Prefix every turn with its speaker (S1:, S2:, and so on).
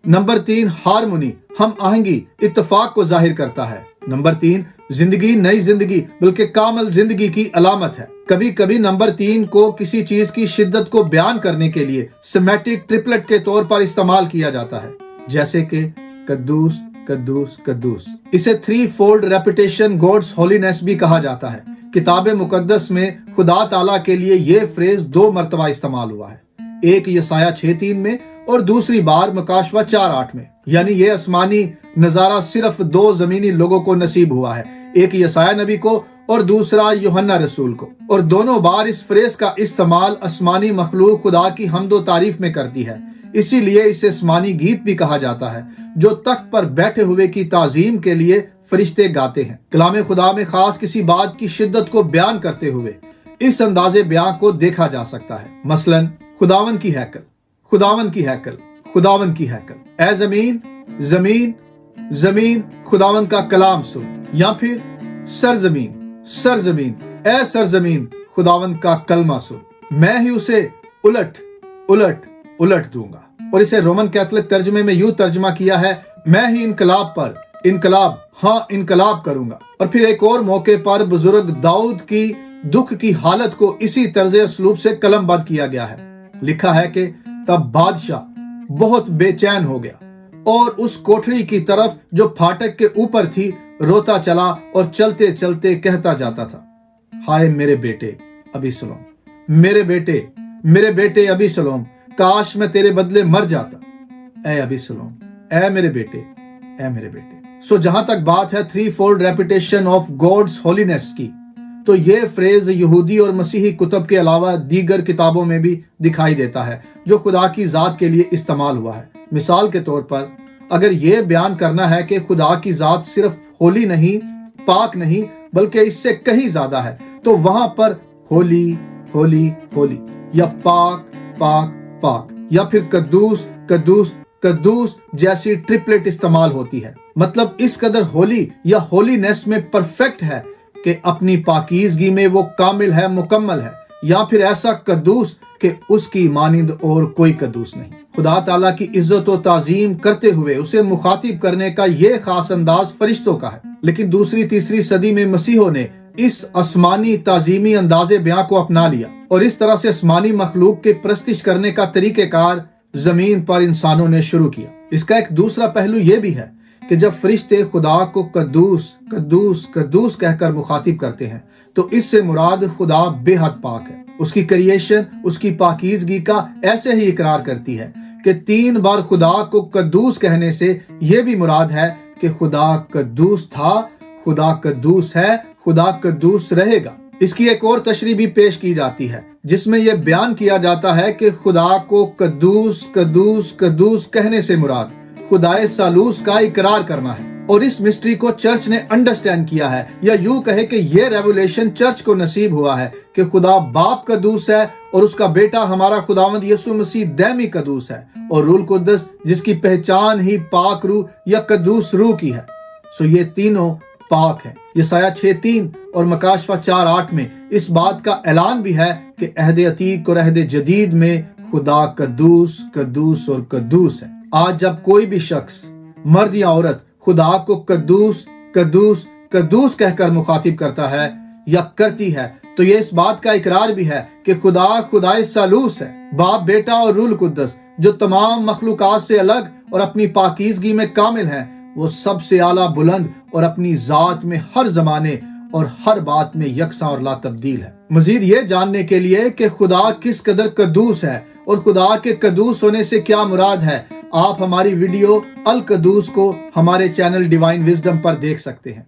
S1: Number 3 harmony, ہم آہنگی، اتفاق کو ظاہر کرتا ہے۔ نمبر 3 زندگی، نئی زندگی بلکہ کامل زندگی کی علامت ہے۔ کبھی کبھی نمبر 3 کو کسی چیز کی شدت کو بیان کرنے کے لیے سیمیٹک ٹرپلٹ کے طور پر استعمال کیا جاتا ہے، جیسے کہ قدوس قدوس قدوس۔ اسے 3 فولڈ ریپیٹیشن گاڈز ہولینس بھی کہا جاتا ہے۔ کتاب مقدس میں خدا تعالیٰ کے لیے یہ فریز 2 مرتبہ استعمال ہوا ہے، ایک یسایہ 6:3 میں اور دوسری بار مکاشوہ 4:8 میں۔ یعنی یہ آسمانی نظارہ صرف 2 زمینی لوگوں کو نصیب ہوا ہے، ایک یسایہ نبی کو اور دوسرا یوحنا رسول کو، اور دونوں بار اس فریز کا استعمال آسمانی مخلوق خدا کی حمد و تعریف میں کرتی ہے۔ اسی لیے اسے آسمانی گیت بھی کہا جاتا ہے جو تخت پر بیٹھے ہوئے کی تعظیم کے لیے فرشتے گاتے ہیں۔ کلام خدا میں خاص کسی بات کی شدت کو بیان کرتے ہوئے اس انداز بیان کو دیکھا جا سکتا ہے۔ مثلاً خداوند کی ہیکل، خداوند کی ہیکل، خداوند کی ہیکل، اے زمین زمین زمین خداوند کا کلام سن، یا پھر سرزمین سرزمین اے سرزمین خداوند کا کلمہ سن، میں ہی اسے الٹ الٹ الٹ دوں گا۔ اور اسے رومن کیتھولک ترجمے میں یوں ترجمہ کیا ہے، میں ہی انقلاب پر انقلاب، ہاں انقلاب کروں گا۔ اور پھر ایک اور موقع پر بزرگ داؤد کی دکھ کی حالت کو اسی طرز اسلوب سے قلم بند کیا گیا ہے۔ لکھا ہے کہ تب بادشاہ بہت بے چین ہو گیا اور اس کوٹھری کی طرف جو پھاٹک کے اوپر تھی روتا چلا اور چلتے چلتے کہتا جاتا تھا، ہائے میرے بیٹے ابیسلوم، میرے بیٹے ابیسلوم، کاش میں تیرے بدلے مر جاتا، اے ابیسلوم، اے میرے بیٹے، اے میرے بیٹے۔ جہاں تک بات ہے 3 fold repetition of God's holiness کی، تو یہ فریز یہودی اور مسیحی کتب کے علاوہ دیگر کتابوں میں بھی دکھائی دیتا ہے جو خدا کی ذات کے لیے استعمال ہوا ہے۔ مثال کے طور پر اگر یہ بیان کرنا ہے کہ خدا کی ذات صرف ہولی نہیں، پاک نہیں، بلکہ اس سے کہیں زیادہ ہے، تو وہاں پر ہولی ہولی ہولی، یا پاک پاک پاک، یا پھر قدوس قدوس قدوس جیسی ٹرپلٹ استعمال ہوتی ہے۔ مطلب اس قدر ہولی یا ہولینس میں پرفیکٹ ہے کہ اپنی پاکیزگی میں وہ کامل ہے، مکمل ہے، یا پھر ایسا قدوس کہ اس کی مانند اور کوئی قدوس نہیں۔ خدا تعالیٰ کی عزت و تعظیم کرتے ہوئے اسے مخاطب کرنے کا یہ خاص انداز فرشتوں کا ہے، لیکن دوسری تیسری صدی میں مسیحوں نے اس آسمانی تعظیمی انداز بیان کو اپنا لیا، اور اس طرح سے آسمانی مخلوق کے پرستش کرنے کا طریقہ کار زمین پر انسانوں نے شروع کیا۔ اس کا ایک دوسرا پہلو یہ بھی ہے کہ جب فرشتے خدا کو قدوس قدوس قدوس کہہ کر مخاطب کرتے ہیں تو اس سے مراد خدا بے حد پاک ہے۔ اس کی کریشن اس کی پاکیزگی کا ایسے ہی اقرار کرتی ہے کہ 3 بار خدا کو قدوس کہنے سے یہ بھی مراد ہے کہ خدا قدوس تھا، خدا قدوس ہے، خدا قدوس رہے گا۔ اس کی ایک اور تشریح بھی پیش کی جاتی ہے جس میں یہ بیان کیا جاتا ہے کہ خدا کو قدوس قدوس قدوس کہنے سے مراد خدائے ثالوث کا اقرار کرنا ہے، اور اس مسٹری کو چرچ نے انڈرسٹینڈ کیا ہے، یا یوں کہے کہ یہ ریولیشن چرچ کو نصیب ہوا ہے کہ خدا باپ قدوس ہے اور اس کا بیٹا ہمارا خداوند یسوع مسیح دائمی قدوس ہے، اور روح القدس جس کی پہچان ہی پاک روح یا قدوس روح کی ہے۔ یہ تینوں پاک ہیں۔ یسایہ 6:3 اور مکاشفہ 4:8 میں اس بات کا اعلان بھی ہے کہ عہد عتیق اور عہد جدید میں خدا قدوس قدوس اور قدوس ہے۔ آج جب کوئی بھی شخص، مرد یا عورت، خدا کو قدوس قدوس قدوس کہہ کر مخاطب کرتا ہے یا کرتی ہے تو یہ اس بات کا اقرار بھی ہے کہ خدا خدائے ثالوث ہے، باپ، بیٹا اور روح القدس، جو تمام مخلوقات سے الگ اور اپنی پاکیزگی میں کامل ہے۔ وہ سب سے اعلیٰ، بلند اور اپنی ذات میں ہر زمانے اور ہر بات میں یکساں اور لا تبدیل ہے۔ مزید یہ جاننے کے لیے کہ خدا کس قدر قدوس ہے اور خدا کے قدوس ہونے سے کیا مراد ہے، آپ ہماری ویڈیو القدوس کو ہمارے چینل ڈیوائن وزڈم پر دیکھ سکتے ہیں۔